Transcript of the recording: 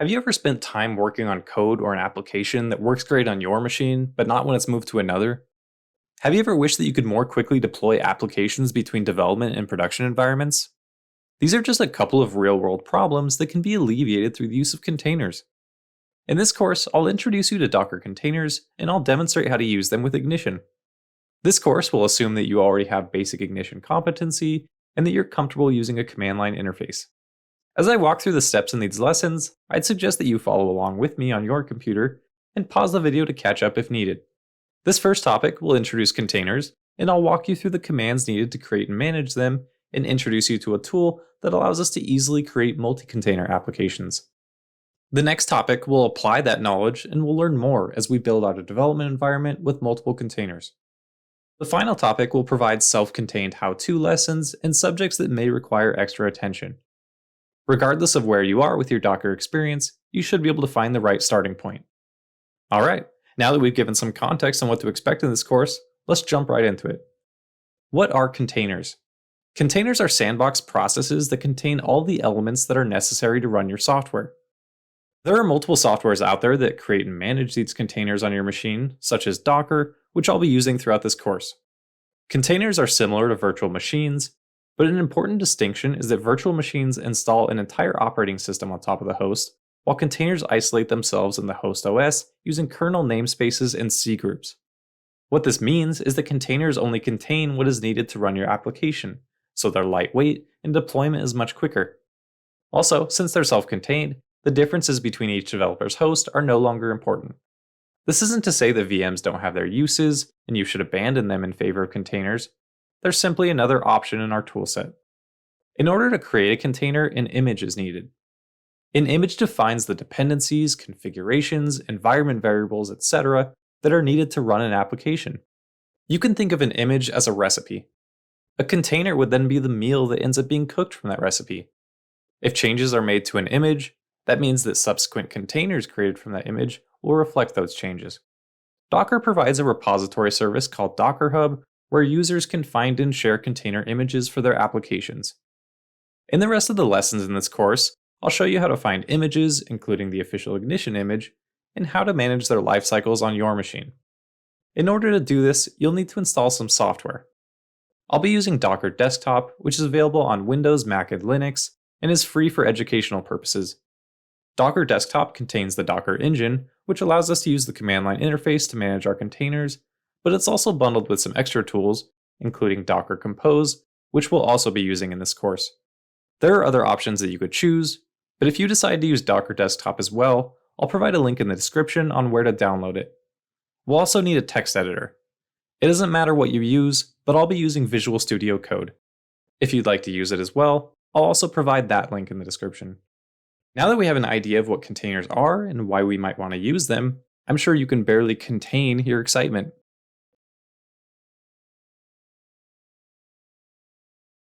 Have you ever spent time working on code or an application that works great on your machine, but not when it's moved to another? Have you ever wished that you could more quickly deploy applications between development and production environments? These are just a couple of real world problems that can be alleviated through the use of containers. In this course, I'll introduce you to Docker containers, and I'll demonstrate how to use them with Ignition. This course will assume that you already have basic Ignition competency and that you're comfortable using a command line interface. As I walk through the steps in these lessons, I'd suggest that you follow along with me on your computer and pause the video to catch up if needed. This first topic will introduce containers, and I'll walk you through the commands needed to create and manage them, and introduce you to a tool that allows us to easily create multi-container applications. The next topic will apply that knowledge, and we'll learn more as we build out a development environment with multiple containers. The final topic will provide self-contained how-to lessons and subjects that may require extra attention. Regardless of where you are with your Docker experience, you should be able to find the right starting point. Alright, now that we've given some context on what to expect in this course, let's jump right into it. What are containers? Containers are sandbox processes that contain all the elements that are necessary to run your software. There are multiple softwares out there that create and manage these containers on your machine, such as Docker, which I'll be using throughout this course. Containers are similar to virtual machines, but an important distinction is that virtual machines install an entire operating system on top of the host, while containers isolate themselves in the host OS using kernel namespaces and C groups. What this means is that containers only contain what is needed to run your application, so they're lightweight and deployment is much quicker. Also, since they're self-contained, the differences between each developer's host are no longer important. This isn't to say that VMs don't have their uses, and you should abandon them in favor of containers. They're simply another option in our toolset. In order to create a container, an image is needed. An image defines the dependencies, configurations, environment variables, etc. that are needed to run an application. You can think of an image as a recipe. A container would then be the meal that ends up being cooked from that recipe. If changes are made to an image, that means that subsequent containers created from that image will reflect those changes. Docker provides a repository service called Docker Hub, where users can find and share container images for their applications. In the rest of the lessons in this course, I'll show you how to find images, including the official Ignition image, and how to manage their life cycles on your machine. In order to do this, you'll need to install some software. I'll be using Docker Desktop, which is available on Windows, Mac, and Linux, and is free for educational purposes. Docker Desktop contains the Docker engine, which allows us to use the command line interface to manage our containers, but it's also bundled with some extra tools, including Docker Compose, which we'll also be using in this course. There are other options that you could choose, but if you decide to use Docker Desktop as well, I'll provide a link in the description on where to download it. We'll also need a text editor. It doesn't matter what you use, but I'll be using Visual Studio Code. If you'd like to use it as well, I'll also provide that link in the description. Now that we have an idea of what containers are and why we might want to use them, I'm sure you can barely contain your excitement.